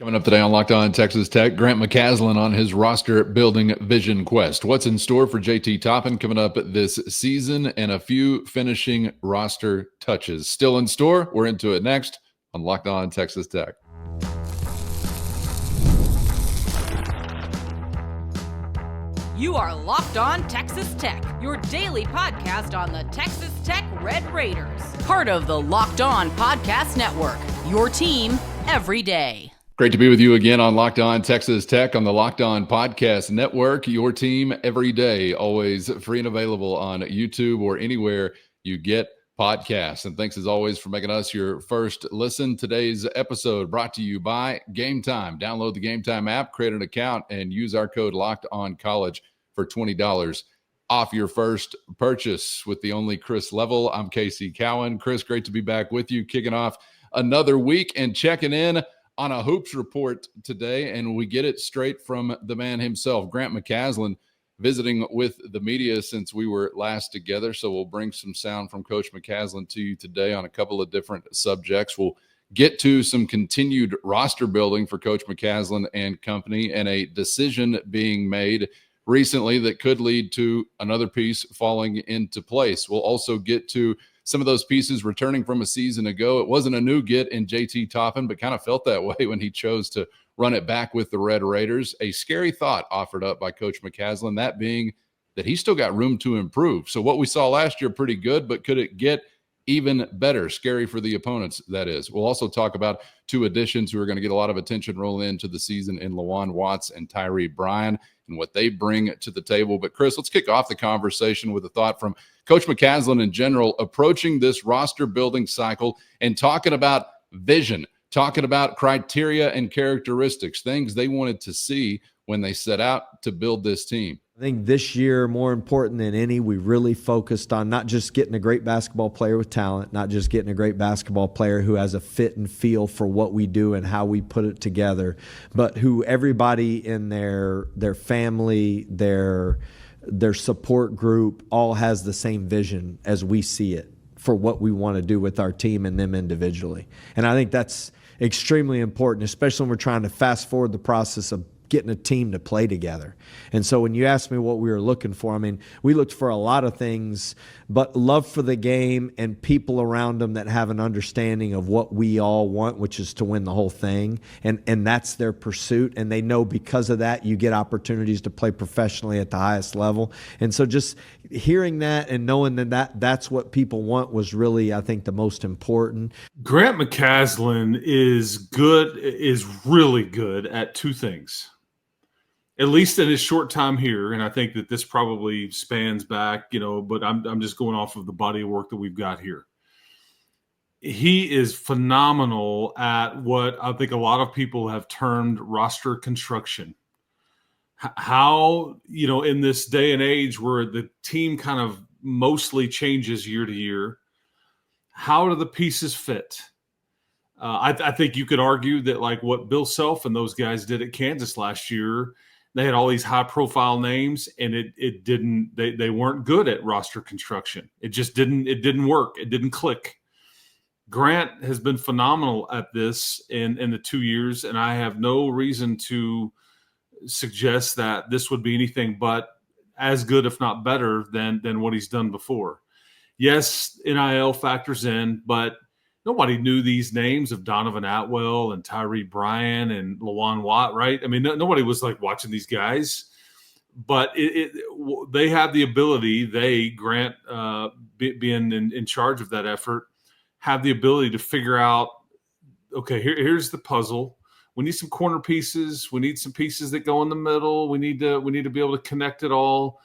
Coming up today on Locked On Texas Tech, Grant McCaslin on his roster building vision quest. What's in store for JT Toppin coming up this season and a few finishing roster touches. Still in store. We're into it next on Locked On Texas Tech. You are Locked On Texas Tech, your daily podcast on the Texas Tech Red Raiders. Part of the Locked On Podcast Network, your team every day. Great to be with you again on Locked On Texas Tech on the Locked On Podcast Network, your team every day, always free and available on YouTube or anywhere you get podcasts. And thanks as always for making us your first listen. Today's episode brought to you by Gametime. Download the Gametime app, create an account, and use our code LOCKEDONCollege for $20 off your first purchase with the only Chris Level. I'm Casey Cowan. Chris, great to be back with you, kicking off another week and checking in on a hoops report today, and we get it straight from the man himself, Grant McCaslin, visiting with the media since we were last together. So we'll bring some sound from Coach McCaslin to you today on a couple of different subjects. We'll get to some continued roster building for Coach McCaslin and company and a decision being made recently that could lead to another piece falling into place. We'll also get to some of those pieces returning from a season ago. It wasn't a new get in JT Toppin, but kind of felt that way when he chose to run it back with the Red Raiders. A scary thought offered up by Coach McCaslin, that being that he's still got room to improve. So what we saw last year, pretty good, but could it get even better? Scary for the opponents, that is. We'll also talk about two additions who are going to get a lot of attention rolling into the season in Lawan Watts and Tyree Bryan and what they bring to the table. But Chris, let's kick off the conversation with a thought from Coach McCaslin in general, approaching this roster building cycle and talking about vision, talking about criteria and characteristics, things they wanted to see when they set out to build this team. I think this year, more important than any, we really focused on not just getting a great basketball player with talent, not just getting a great basketball player who has a fit and feel for what we do and how we put it together, but who everybody in their family, their support group all has the same vision as we see it for what we want to do with our team and them individually. And I think that's extremely important, especially when we're trying to fast forward the process of getting a team to play together. And so when you asked me what we were looking for, I mean, we looked for a lot of things, but love for the game and people around them that have an understanding of what we all want, which is to win the whole thing. And that's their pursuit. And they know because of that, you get opportunities to play professionally at the highest level. And so just hearing that and knowing that's what people want was really, I think, the most important. Grant McCaslin is really good at two things, at least in his short time here. And I think that this probably spans back, but I'm just going off of the body of work that we've got here. He is phenomenal at what I think a lot of people have termed roster construction. How, in this day and age where the team kind of mostly changes year to year, how do the pieces fit? I think you could argue that like what Bill Self and those guys did at Kansas last year, they had all these high profile names and they weren't good at roster construction. It didn't work. It didn't click. Grant has been phenomenal at this in the 2 years, and I have no reason to suggest that this would be anything but as good, if not better, than what he's done before. Yes, NIL factors in, but nobody knew these names of Donovan Atwell and Tyree Bryan and Lawan Watt, right? I mean, nobody was like watching these guys, but they have the ability. Grant, being in charge of that effort, have the ability to figure out, okay, here's the puzzle. We need some corner pieces. We need some pieces that go in the middle. We need to be able to connect it all.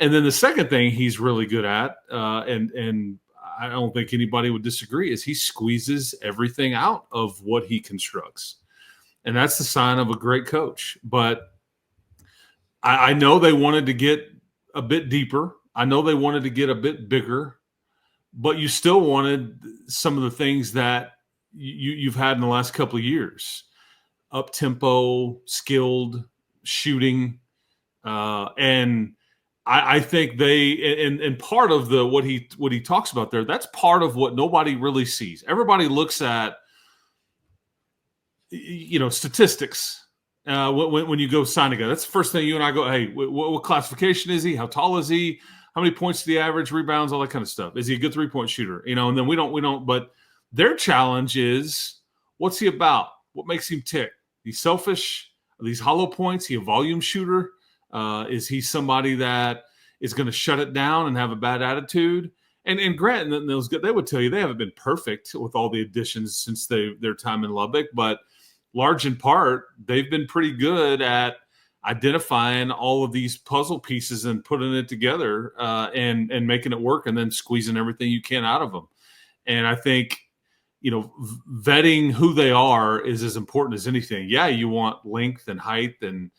And then the second thing he's really good at, and I don't think anybody would disagree, is he squeezes everything out of what he constructs. And that's the sign of a great coach. But I know they wanted to get a bit deeper. I know they wanted to get a bit bigger, but you still wanted some of the things that you've had in the last couple of years. Up-tempo, skilled, shooting. And I think and part of what he talks about there, that's part of what nobody really sees. Everybody looks at statistics. When you go sign a guy, that's the first thing you and I go, hey, what classification is he? How tall is he? How many points do the average, rebounds, all that kind of stuff? Is he a good 3-point shooter? And then we don't, but their challenge is, what's he about? What makes him tick? He's selfish. Are these hollow points? He a volume shooter? Is he somebody that is going to shut it down and have a bad attitude? And Grant and those guys, they would tell you they haven't been perfect with all the additions since their time in Lubbock, but large in part, they've been pretty good at identifying all of these puzzle pieces and putting it together and making it work, and then squeezing everything you can out of them. And I think, vetting who they are is as important as anything. Yeah, you want length and height and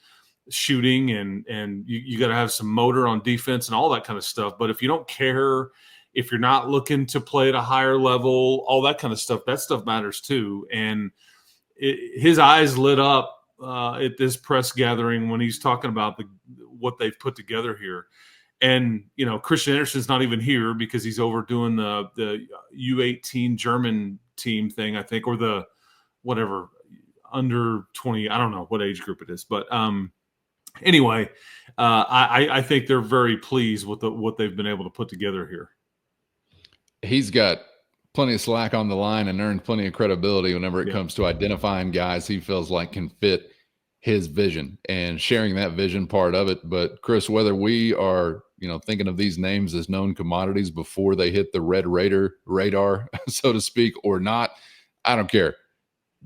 shooting, and you got to have some motor on defense and all that kind of stuff. But if you don't care, if you're not looking to play at a higher level, all that kind of stuff, that stuff matters too. And his eyes lit up at this press gathering when he's talking about what they've put together here. And, Christian Anderson's not even here because he's over doing the U18 German team thing, I think, or the whatever, under 20, I don't know what age group it is. But anyway, I think they're very pleased with what they've been able to put together here. He's got plenty of slack on the line and earned plenty of credibility whenever it comes to identifying guys he feels like can fit his vision and sharing that vision part of it. But Chris, whether we are, thinking of these names as known commodities before they hit the Red Raider radar, so to speak, or not, I don't care.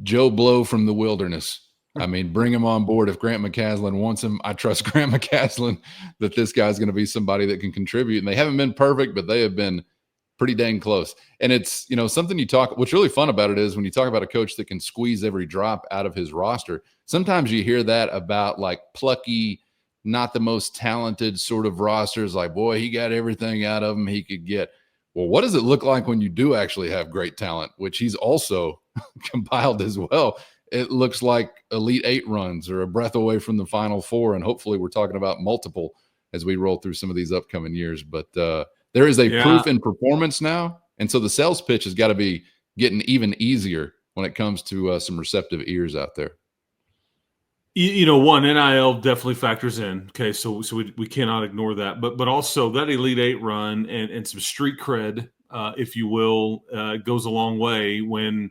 Joe Blow from the wilderness. I mean, bring him on board. If Grant McCaslin wants him, I trust Grant McCaslin that this guy's going to be somebody that can contribute. And they haven't been perfect, but they have been pretty dang close. And it's, something what's really fun about it is when you talk about a coach that can squeeze every drop out of his roster, sometimes you hear that about like plucky, not the most talented sort of rosters, like, boy, he got everything out of him he could get. Well, what does it look like when you do actually have great talent, which he's also compiled as well? It looks like Elite 8 runs or a breath away from the Final Four. And hopefully we're talking about multiple as we roll through some of these upcoming years. But there is a proof in performance now. And so the sales pitch has got to be getting even easier when it comes to some receptive ears out there. One, NIL definitely factors in. Okay, so we cannot ignore that. But also that Elite 8 run and some street cred, if you will, goes a long way when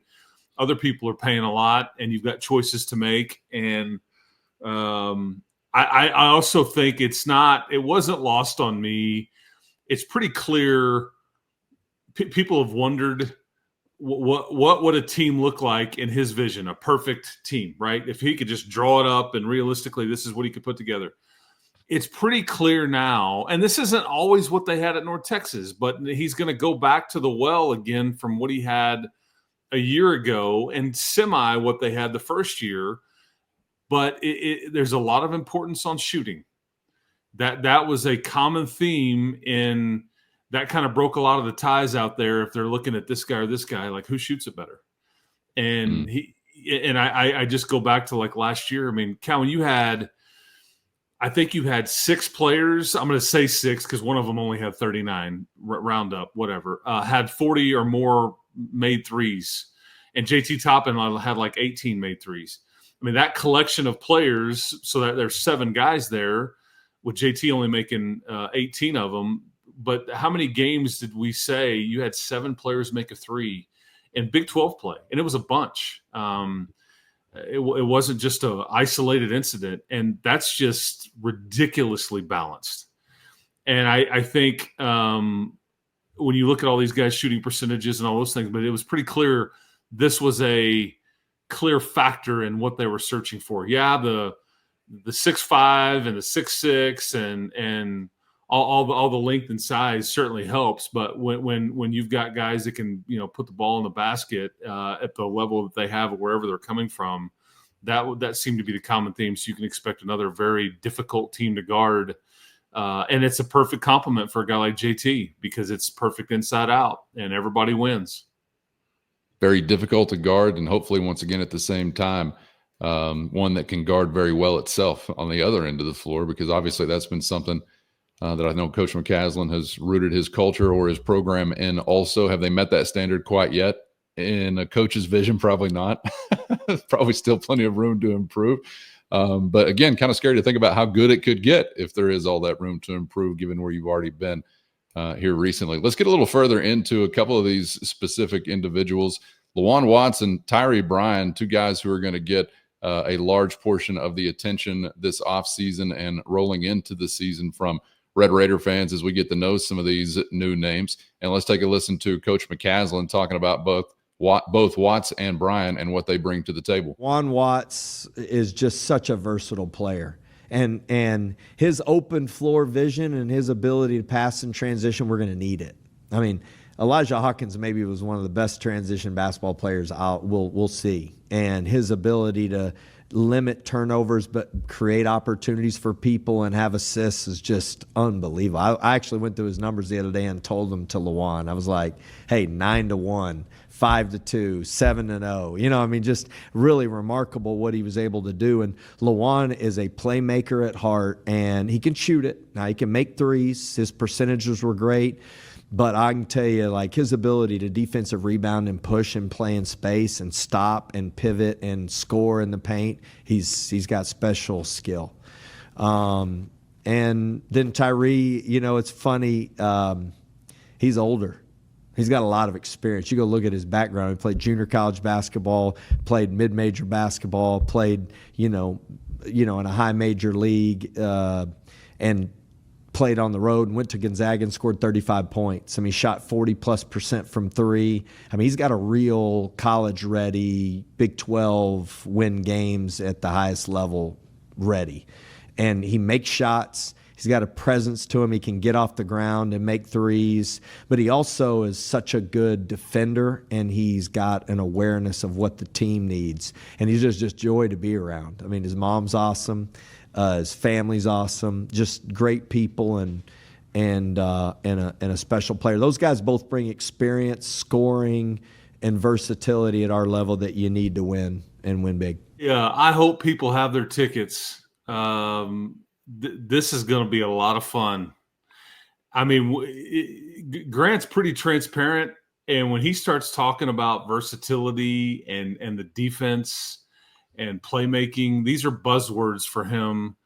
other people are paying a lot and you've got choices to make. And I also think it wasn't lost on me. It's pretty clear people have wondered what would a team look like in his vision, a perfect team, right? If he could just draw it up and realistically this is what he could put together. It's pretty clear now, and this isn't always what they had at North Texas, but he's going to go back to the well again from what he had a year ago and semi what they had the first year. But there's a lot of importance on shooting. That was a common theme in that kind of broke a lot of the ties out there. If they're looking at this guy or this guy, like who shoots it better? And I just go back to like last year. I mean, Calvin, I think you had 6 players. I'm going to say 6 because one of them only had 39 round up, whatever, had 40 or more made threes. And JT Toppin had like 18 made threes. I mean, that collection of players, so that there's 7 guys there, with JT only making 18 of them. But how many games did we say you had 7 players make a three in Big 12 play? And it was a bunch. It wasn't just an isolated incident. And that's just ridiculously balanced. And I think when you look at all these guys shooting percentages and all those things, but it was pretty clear this was a clear factor in what they were searching for. Yeah, the 6'5" and the 6'6" and all the length and size certainly helps. But when you've got guys that can put the ball in the basket at the level that they have or wherever they're coming from, that seemed to be the common theme. So you can expect another very difficult team to guard, and it's a perfect complement for a guy like JT because it's perfect inside out and everybody wins. Very difficult to guard, and hopefully once again at the same time, one that can guard very well itself on the other end of the floor, because obviously that's been something that I know Coach McCaslin has rooted his culture or his program in also. Have they met that standard quite yet? In a coach's vision, probably not. Probably still plenty of room to improve. But again, kind of scary to think about how good it could get if there is all that room to improve, given where you've already been here recently. Let's get a little further into a couple of these specific individuals. Lawan Watts and Tyree Bryan, two guys who are going to get a large portion of the attention this offseason and rolling into the season from Red Raider fans as we get to know some of these new names. And let's take a listen to Coach McCaslin talking about both Watts and Bryan and what they bring to the table. Juan Watts is just such a versatile player. And his open floor vision and his ability to pass in transition, we're going to need it. I mean, Elijah Hawkins maybe was one of the best transition basketball players we'll see. And his ability to limit turnovers but create opportunities for people and have assists is just unbelievable. I actually went through his numbers the other day and told them to Lawan. I was like, hey, 9-1, 5-2, 7-0. You know, I mean, just really remarkable what he was able to do. And Lawan is a playmaker at heart, and he can shoot it. Now, he can make threes. His percentages were great. But I can tell you, like, his ability to defensive rebound and push and play in space and stop and pivot and score in the paint, he's got special skill. And then Tyree, you know, it's funny. He's older. He's got a lot of experience. You go look at his background. He played junior college basketball, played mid-major basketball, played, you know, in a high major league, and played on the road and went to Gonzaga and scored 35 points. I mean, he shot 40+% from three. I mean, he's got a real college-ready, Big 12 win games at the highest level ready. And he makes shots. He's got a presence to him. He can get off the ground and make threes. But he also is such a good defender, and he's got an awareness of what the team needs. And he's just joy to be around. I mean, his mom's awesome. His family's awesome, just great people and a special player. Those guys both bring experience, scoring, and versatility at our level that you need to win and win big. Yeah, I hope people have their tickets. This is going to be a lot of fun. I mean, Grant's pretty transparent, and when he starts talking about versatility and the defense and playmaking, these are buzzwords for him.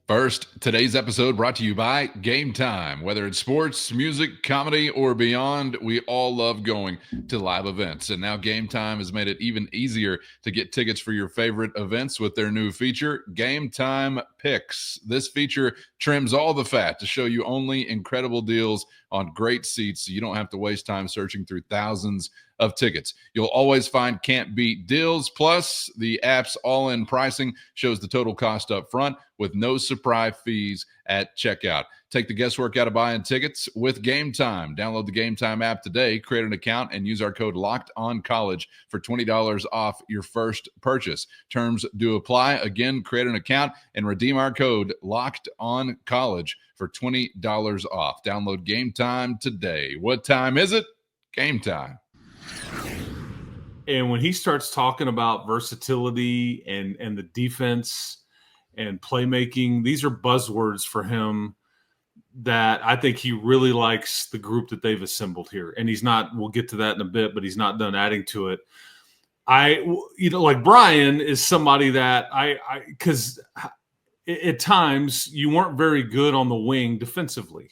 First, today's episode brought to you by Gametime. Whether it's sports, music, comedy, or beyond, we all love going to live events. And now Gametime has made it even easier to get tickets for your favorite events with their new feature, Gametime Picks. This feature trims all the fat to show you only incredible deals on great seats, so you don't have to waste time searching through thousands of tickets. You'll always find can't beat deals. Plus, the app's all-in pricing shows the total cost up front with no surprise fees at checkout. Take the guesswork out of buying tickets with Gametime. Download the Gametime app today, create an account, and use our code LOCKEDONCollege for $20 off your first purchase. Terms do apply. Again, create an account and redeem our code LOCKEDONCollege for $20 off. Download Gametime today. What time is it? Gametime. And when he starts talking about versatility and the defense and playmaking, these are buzzwords for him that I think he really likes the group that they've assembled here. And he's not, we'll get to that in a bit, but he's not done adding to it. Like Bryan is somebody that because at times you weren't very good on the wing defensively.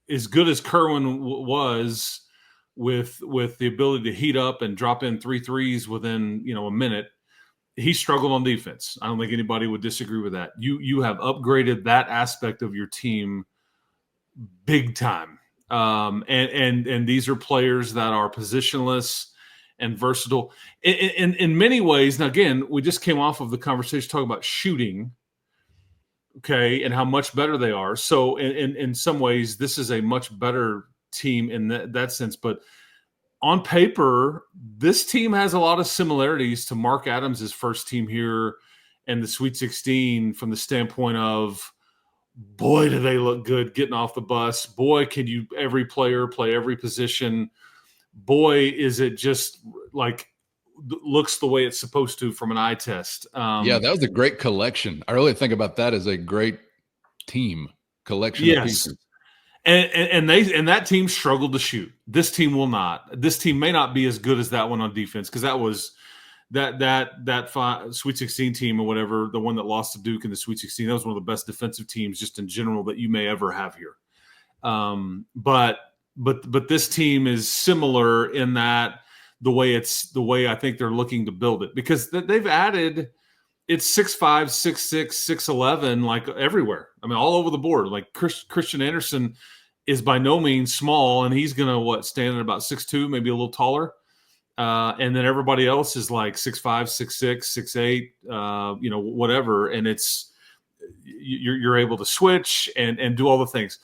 As good as Kerwin was with the ability to heat up and drop in 3 threes within, a minute, he struggled on defense. I don't think anybody would disagree with that. You have upgraded that aspect of your team big time. And these are players that are positionless and versatile in many ways. Now, again, we just came off of the conversation talking about shooting, okay, and how much better they are. So in some ways, this is a much better team in that sense. But on paper, this team has a lot of similarities to Mark Adams' first team here and the Sweet 16 from the standpoint of, boy, do they look good getting off the bus. Boy, can every player play every position. Boy, is it just like looks the way it's supposed to from an eye test. Yeah, that was a great collection. I really think about that as a great team collection of pieces. And that team struggled to shoot. This team will not. This team may not be as good as that one on defense, because that was that Sweet 16 team or whatever, the one that lost to Duke in the Sweet 16. That was one of the best defensive teams just in general that you may ever have here. But this team is similar in that the way I think they're looking to build it, because they've added. It's 6'5", 6'6", 6'11", like everywhere. I mean, all over the board. Like Christian Anderson is by no means small, and he's going to stand at about 6'2", maybe a little taller. And then everybody else is like 6'5", 6'6", 6'8", whatever. And it's you're able to switch and do all the things.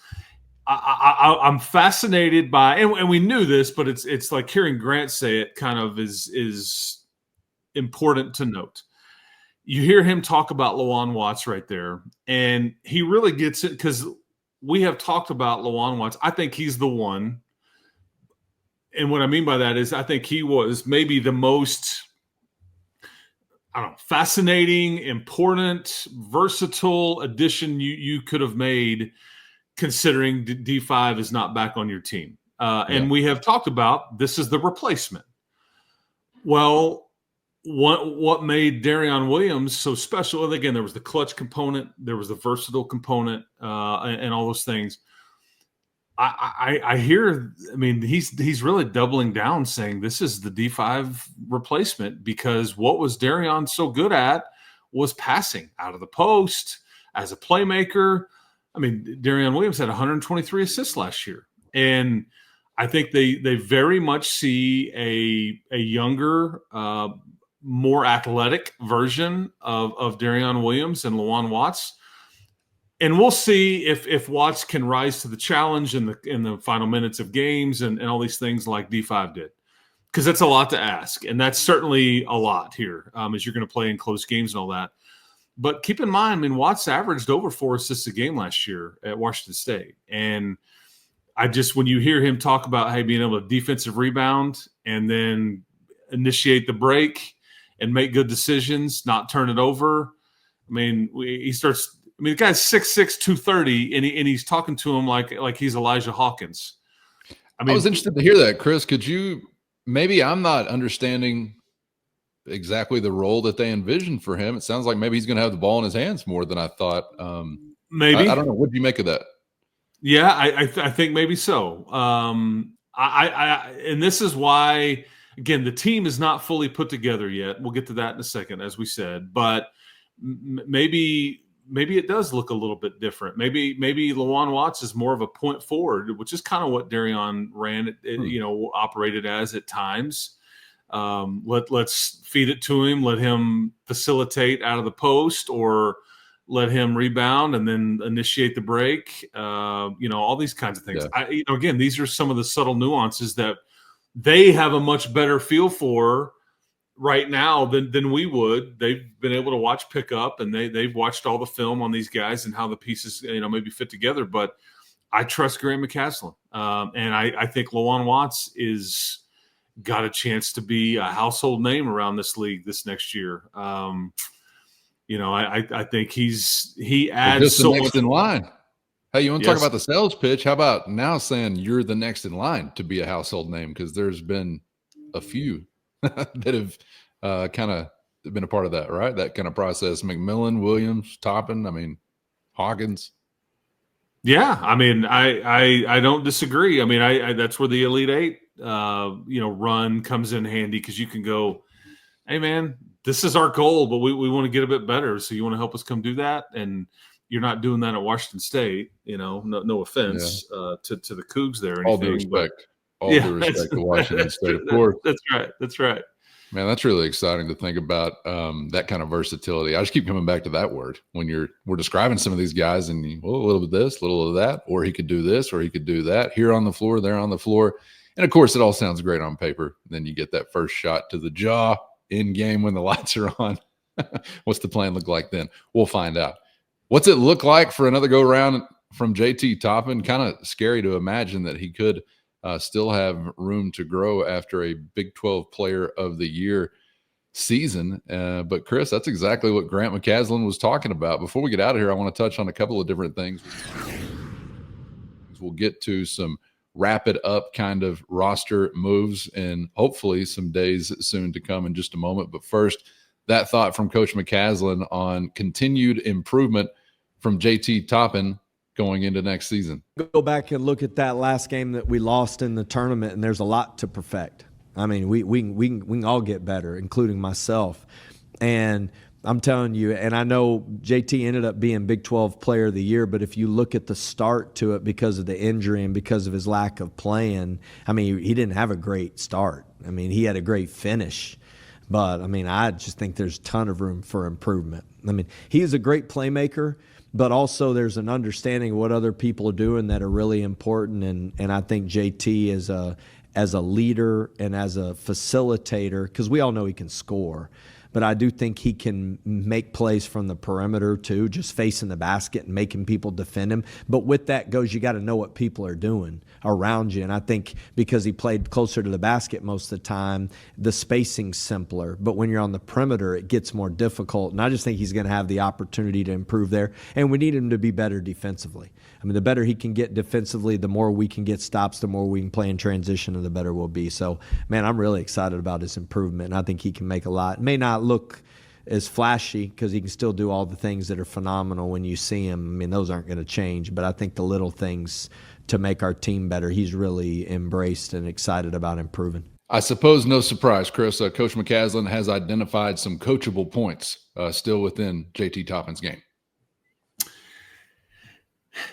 I'm fascinated by, and we knew this, but it's like hearing Grant say it kind of is important to note. You hear him talk about Lawan Watts right there, and he really gets it, because we have talked about Lawan Watts. I think he's the one. And what I mean by that is I think he was maybe the most, fascinating, important, versatile addition you could have made, considering D5 is not back on your team. And we have talked about this is the replacement. Well, what made Darion Williams so special? And again, there was the clutch component, there was the versatile component, and all those things. I hear. I mean, he's really doubling down, saying this is the D5 replacement, because what was Darion so good at was passing out of the post as a playmaker. I mean, Darion Williams had 123 assists last year, and I think they very much see a younger, more athletic version of Darion Williams and Lawan Watts. And we'll see if Watts can rise to the challenge in the final minutes of games and all these things like D5 did, because that's a lot to ask. And that's certainly a lot here, as you're going to play in close games and all that. But keep in mind, I mean, Watts averaged over 4 assists a game last year at Washington State. And when you hear him talk about, hey, being able to defensive rebound and then initiate the break and make good decisions, not turn it over. I mean, the guy's 6'6", 230, and he's talking to him like he's Elijah Hawkins. I mean, I was interested to hear that, Chris. Could you – maybe I'm not understanding exactly the role that they envisioned for him. It sounds like maybe he's going to have the ball in his hands more than I thought. Maybe. I don't know. What do you make of that? Yeah, I think maybe so. And this is why – again, the team is not fully put together yet. We'll get to that in a second, as we said. But maybe it does look a little bit different. Maybe Lawan Watts is more of a point forward, which is kind of what Darion ran, operated as at times. Let's feed it to him. Let him facilitate out of the post, or let him rebound and then initiate the break. All these kinds of things. Yeah. Again, these are some of the subtle nuances that they have a much better feel for right now than we would. They've been able to watch pickup, and they've watched all the film on these guys and how the pieces maybe fit together. But I trust Grant McCaslin, and I think Lawan Watts is got a chance to be a household name around this league this next year. I think he adds so much in line. Hey, you want to talk about the sales pitch? How about now saying you're the next in line to be a household name? Because there's been a few that have kind of been a part of that, right? That kind of process. McMillan, Williams, Toppin, Hawkins. Yeah, I don't disagree. I that's where the Elite Eight, run comes in handy, because you can go, hey, man, this is our goal, but we want to get a bit better. So you want to help us come do that? And you're not doing that at Washington State, no offense to the Cougs there. All due respect. Due respect to Washington State, of course. That's right. Man, that's really exciting to think about, that kind of versatility. I just keep coming back to that word when we're describing some of these guys, and a little bit of this, a little of that, or he could do this, or he could do that, here on the floor, there on the floor. And of course, it all sounds great on paper. Then you get that first shot to the jaw in game when the lights are on. What's the plan look like then? We'll find out. What's it look like for another go-around from JT Toppin? Kind of scary to imagine that he could still have room to grow after a Big 12 Player of the Year season. But, Chris, that's exactly what Grant McCaslin was talking about. Before we get out of here, I want to touch on a couple of different things. We'll get to some wrap it up kind of roster moves and hopefully some days soon to come in just a moment. But first, that thought from Coach McCaslin on continued improvement from JT Toppin going into next season. Go back and look at that last game that we lost in the tournament, and there's a lot to perfect. I mean, we can all get better, including myself. And I'm telling you, and I know JT ended up being Big 12 Player of the Year, but if you look at the start to it because of the injury and because of his lack of playing, I mean, he didn't have a great start. I mean, he had a great finish. But, I mean, I just think there's a ton of room for improvement. I mean, he's a great playmaker, but also there's an understanding of what other people are doing that are really important. And I think JT is as a leader and as a facilitator, because we all know he can score, but I do think he can make plays from the perimeter too, just facing the basket and making people defend him. But with that goes, you got to know what people are doing around you. And I think because he played closer to the basket most of the time, the spacing's simpler. But when you're on the perimeter, it gets more difficult. And I just think he's going to have the opportunity to improve there. And we need him to be better defensively. I mean, the better he can get defensively, the more we can get stops, the more we can play in transition, and the better we'll be. So, man, I'm really excited about his improvement, and I think he can make a lot. It may not look as flashy because he can still do all the things that are phenomenal when you see him. I mean, those aren't going to change, but I think the little things to make our team better, he's really embraced and excited about improving. I suppose no surprise, Chris. Coach McCaslin has identified some coachable points still within JT Toppin's game.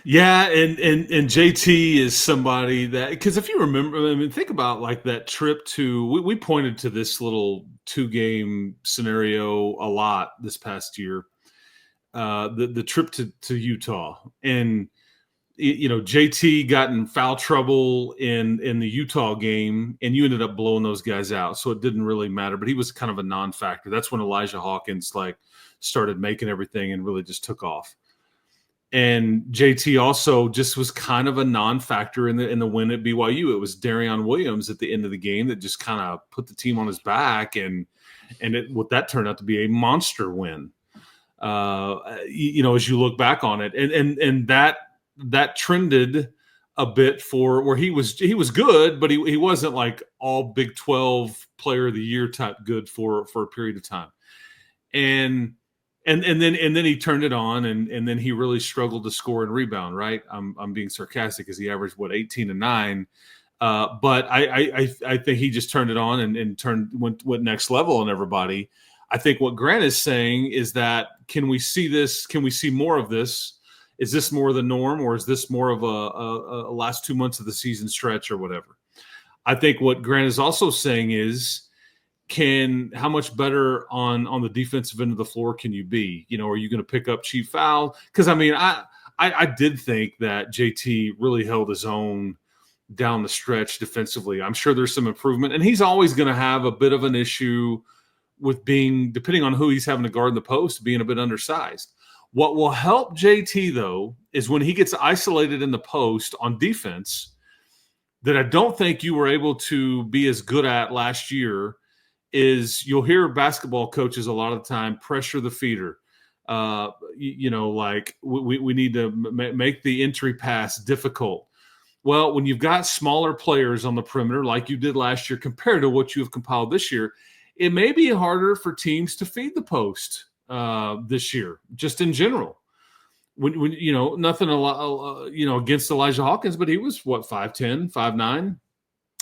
Yeah, and JT is somebody that, because if you remember, I mean, think about like that trip to, we pointed to this little 2-game scenario a lot this past year, the trip to Utah. And, you know, JT got in foul trouble in the Utah game, and you ended up blowing those guys out. So it didn't really matter, but he was kind of a non-factor. That's when Elijah Hawkins like started making everything and really just took off. And JT also just was kind of a non-factor in the win at BYU. It was Darion Williams at the end of the game that just kind of put the team on his back, and what that turned out to be a monster win. You know, as you look back on it, and that trended a bit for where he was good, but he wasn't like all Big 12 Player of the Year type good for a period of time, and then he turned it on, and then he really struggled to score and rebound. Right, I'm being sarcastic because he averaged 18 and 9, but I think he just turned it on and went next level on everybody. I think what Grant is saying is that can we see this? Can we see more of this? Is this more the norm, or is this more of a last 2 months of the season stretch or whatever? I think what Grant is also saying is, how much better on the defensive end of the floor can you be? You know, are you going to pick up cheap foul? Because I mean, I did think that JT really held his own down the stretch defensively. I'm sure there's some improvement, and he's always going to have a bit of an issue with being, depending on who he's having to guard in the post, being a bit undersized. What will help JT, though, is when he gets isolated in the post on defense, that I don't think you were able to be as good at last year, is you'll hear basketball coaches a lot of the time pressure the feeder. You know, like we need to make the entry pass difficult. Well, when you've got smaller players on the perimeter like you did last year compared to what you have compiled this year, it may be harder for teams to feed the post this year, just in general. When you know, nothing you know, against Elijah Hawkins, but he was 5'10", 5'9",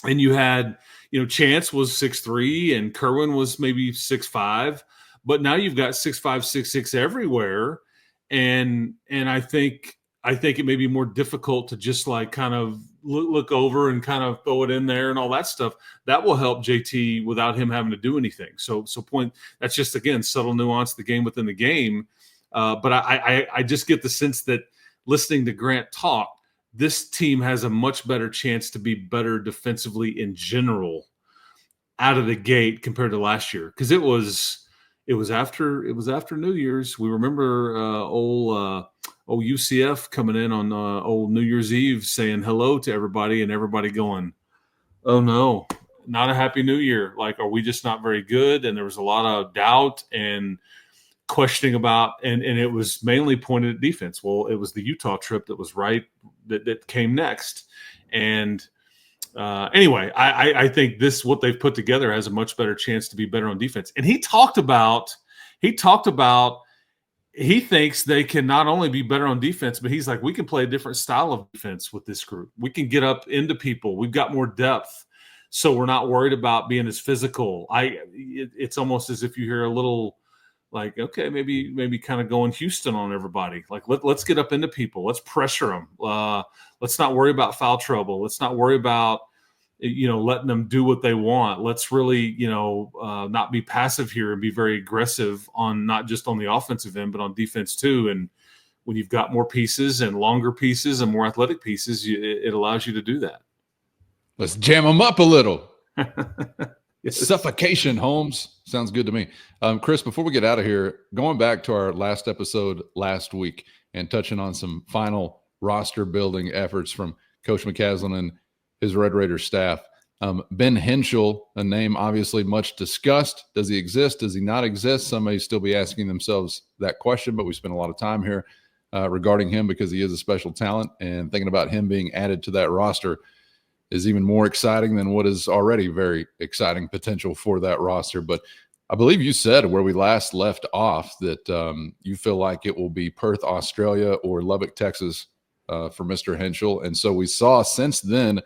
and you had, you know, Chance was 6'3", and Kerwin was maybe 6'5", but now you've got 6'5", 6'6" everywhere, and I think it may be more difficult to just like kind of look over and kind of throw it in there and all that stuff. That will help JT without him having to do anything. So that's just, again, subtle nuance, the game within the game. But I just get the sense that listening to Grant talk, this team has a much better chance to be better defensively in general out of the gate compared to last year. Because it was after New Year's. We remember old UCF coming in on old New Year's Eve saying hello to everybody, and everybody going, "Oh no, not a happy New Year. Like, are we just not very good?" And there was a lot of doubt, and questioning about, and it was mainly pointed at defense. Well, it was the Utah trip that was that came next. And anyway, I think what they've put together has a much better chance to be better on defense. And he talked about he thinks they can not only be better on defense, but he's like, we can play a different style of defense with this group. We can get up into people. We've got more depth, so we're not worried about being as physical. It's almost as if you hear a little like, okay, maybe kind of going Houston on everybody. Like, let's get up into people. Let's pressure them. Let's not worry about foul trouble. Let's not worry about letting them do what they want. Let's really, not be passive here and be very aggressive on not just on the offensive end, but on defense too. And when you've got more pieces and longer pieces and more athletic pieces, it allows you to do that. Let's jam them up a little. Suffocation, Holmes. Sounds good to me. Chris, before we get out of here, going back to our last episode last week and touching on some final roster building efforts from Coach McCaslin and his Red Raiders staff. Ben Henschel, a name obviously much discussed. Does he exist? Does he not exist? Some may still be asking themselves that question, but we spent a lot of time here regarding him because he is a special talent, and thinking about him being added to that roster is even more exciting than what is already very exciting potential for that roster. But I believe you said where we last left off that you feel like it will be Perth, Australia, or Lubbock, Texas for Mr. Henschel. And so we saw since then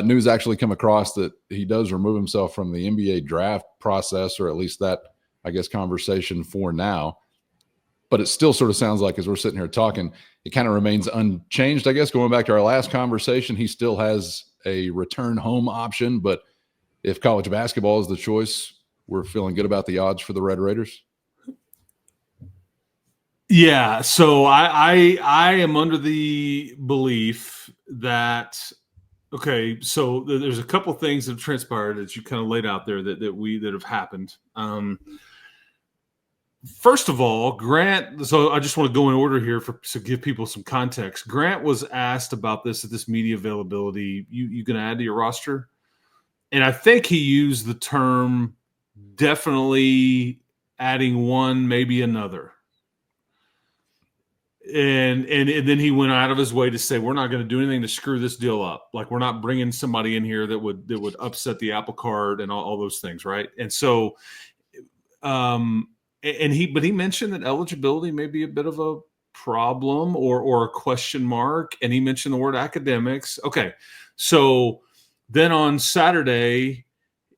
news actually come across that he does remove himself from the NBA draft process, or at least that, I guess, conversation for now. But it still sort of sounds like, as we're sitting here talking, it kind of remains unchanged, I guess. Going back to our last conversation, he still has a return home option. But if college basketball is the choice, we're feeling good about the odds for the Red Raiders. Yeah, so I am under the belief that, okay, so there's a couple things that have transpired that you kind of laid out there that have happened. First of all, Grant, so I just want to go in order here to give people some context. Grant was asked about this at this media availability. You going to add to your roster? And I think he used the term definitely adding one, maybe another. And then he went out of his way to say, we're not going to do anything to screw this deal up. Like, we're not bringing somebody in here that would upset the apple cart and all those things, right? And so, but he mentioned that eligibility may be a bit of a problem or a question mark, and he mentioned the word academics. Okay, so then on Saturday,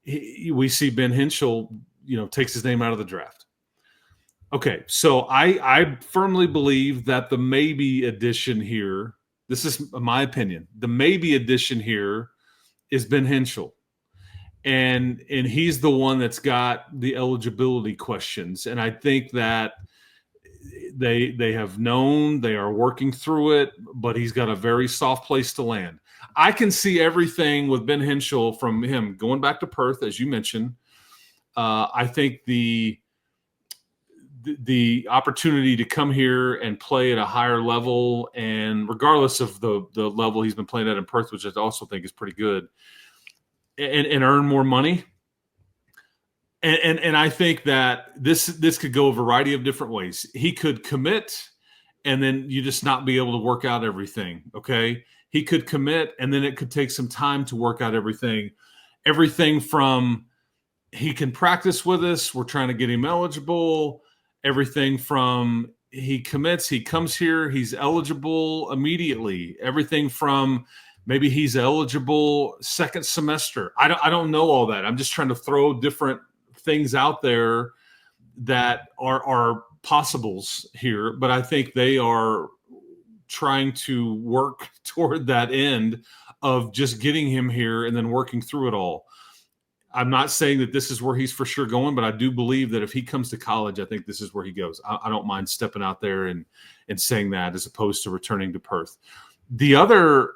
we see Ben Henschel, takes his name out of the draft. Okay, so I firmly believe that the maybe addition here, this is my opinion, the maybe addition here is Ben Henschel. And he's the one that's got the eligibility questions. And I think that they have known, they are working through it, but he's got a very soft place to land. I can see everything with Ben Henschel from him going back to Perth, as you mentioned. I think the opportunity to come here and play at a higher level, and regardless of the level he's been playing at in Perth, which I also think is pretty good, and earn more money. And I think that this could go a variety of different ways. He could commit, and then you just not be able to work out everything, okay? He could commit, and then it could take some time to work out everything. Everything from he can practice with us, we're trying to get him eligible. Everything from he commits, he comes here, he's eligible immediately. Everything from maybe he's eligible second semester. I don't know all that. I'm just trying to throw different things out there that are possibles here, but I think they are trying to work toward that end of just getting him here and then working through it all. I'm not saying that this is where he's for sure going, but I do believe that if he comes to college, I think this is where he goes. I don't mind stepping out there and saying that as opposed to returning to Perth. The other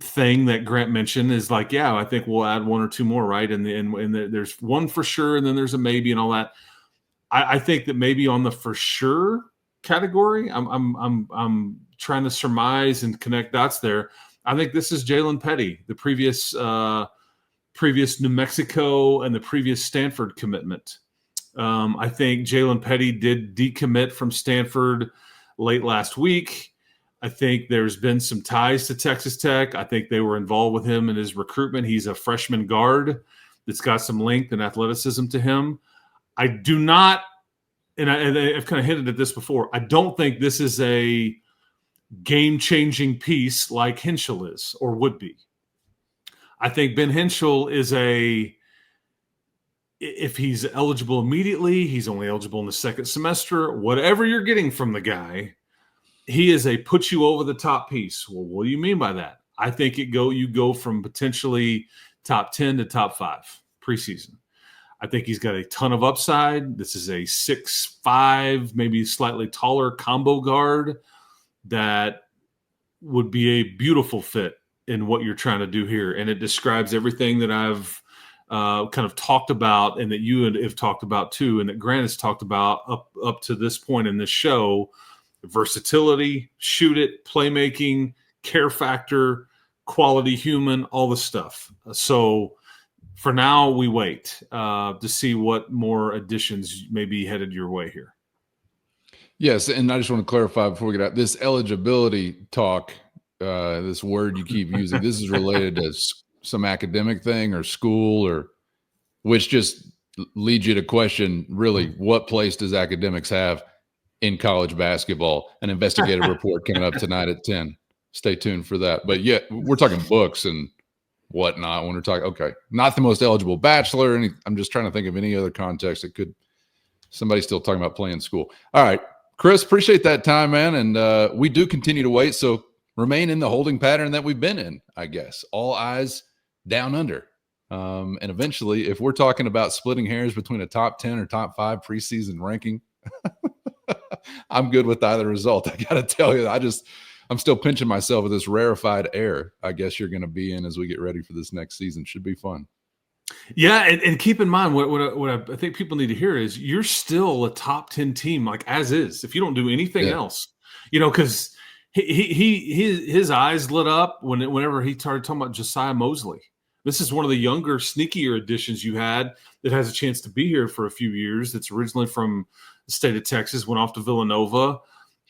thing that Grant mentioned is like, yeah, I think we'll add one or two more, right? And there's one for sure, and then there's a maybe and all that. I think that maybe on the for sure category, I'm trying to surmise and connect dots there. I think this is Jalen Petty, the previous New Mexico and the previous Stanford commitment. I think Jalen Petty did decommit from Stanford late last week. I think there's been some ties to Texas Tech. I think they were involved with him in his recruitment. He's a freshman guard that's got some length and athleticism to him. I do not, and I've kind of hinted at this before, I don't think this is a game-changing piece like Henschel is or would be. I think Ben Henschel is if he's eligible immediately, he's only eligible in the second semester, whatever you're getting from the guy, he is a put you over the top piece. Well, what do you mean by that? I think you go from potentially top 10 to top 5 preseason. I think he's got a ton of upside. This is a 6'5", maybe slightly taller combo guard that would be a beautiful fit in what you're trying to do here. And it describes everything that I've kind of talked about and that you have talked about too, and that Grant has talked about up to this point in this show: versatility, shoot it, playmaking, care factor, quality human, all the stuff. So for now, we wait to see what more additions may be headed your way here. Yes, and I just want to clarify before we get out, this eligibility talk, this word you keep using, this is related to some academic thing or school, or which just leads you to question, really, what place does academics have in college basketball? An investigative report coming up tonight at 10. Stay tuned for that. But yeah, we're talking books and whatnot when we're talking, okay, not the most eligible bachelor. I'm just trying to think of any other context that could, somebody's still talking about playing school. All right, Chris, appreciate that time, man. And we do continue to wait. So remain in the holding pattern that we've been in, I guess. All eyes down under. And eventually, if we're talking about splitting hairs between a top 10 or top 5 preseason ranking, I'm good with either result. I got to tell you, I'm still pinching myself with this rarefied air I guess you're going to be in as we get ready for this next season. Should be fun. Yeah, and keep in mind what I think people need to hear is you're still a top 10 team, like as is, if you don't do anything else. Because his eyes lit up whenever he started talking about Josiah Mosley. This is one of the younger, sneakier additions you had that has a chance to be here for a few years. That's originally from the state of Texas, went off to Villanova,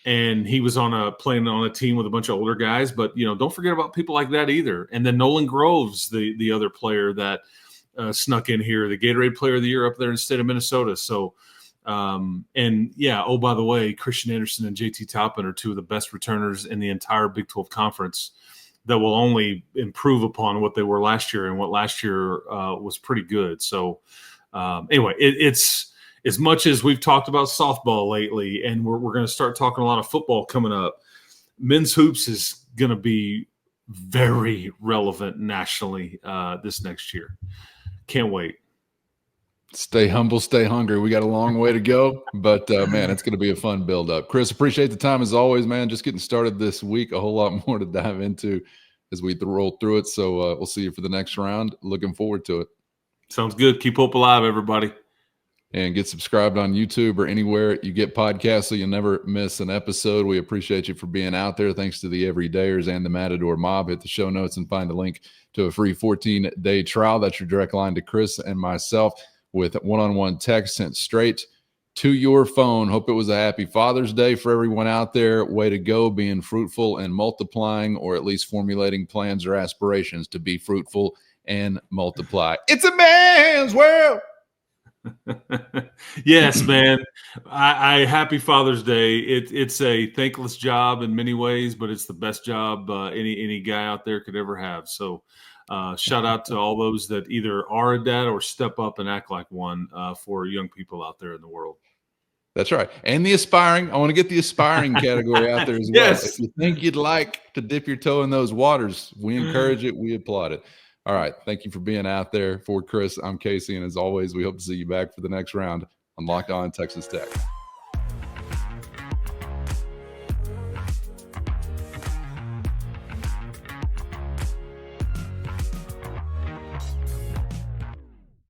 and he was playing on a team with a bunch of older guys. But don't forget about people like that either. And then Nolan Groves, the other player that snuck in here, the Gatorade Player of the Year up there in the state of Minnesota. So, oh, by the way, Christian Anderson and JT Toppin are two of the best returners in the entire Big 12 Conference that will only improve upon what they were last year, and what last year was pretty good. So anyway, it's as much as we've talked about softball lately, and we're going to start talking a lot of football coming up. Men's hoops is going to be very relevant nationally this next year. Can't wait. Stay humble, stay hungry. We got a long way to go, but man, it's going to be a fun build up. Chris, appreciate the time as always, man. Just getting started this week. A whole lot more to dive into as we roll through it. So we'll see you for the next round. Looking forward to it. Sounds good. Keep hope alive, everybody. And get subscribed on YouTube or anywhere you get podcasts so you'll never miss an episode. We appreciate you for being out there. Thanks to the Everydayers and the Matador Mob. Hit the show notes and find a link to a free 14-day trial. That's your direct line to Chris and myself, with one-on-one text sent straight to your phone. Hope it was a happy Father's Day for everyone out there. Way to go, being fruitful and multiplying, or at least formulating plans or aspirations to be fruitful and multiply. It's a man's world. Yes, man. I happy Father's Day. It's a thankless job in many ways, but it's the best job any guy out there could ever have. So shout out to all those that either are a dad or step up and act like one for young people out there in the world. That's right. And the aspiring. I want to get the aspiring category out there as well. Yes. If you think you'd like to dip your toe in those waters, we encourage it. We applaud it. All right. Thank you for being out there. For Chris, I'm Casey. And as always, we hope to see you back for the next round on Locked On Texas Tech.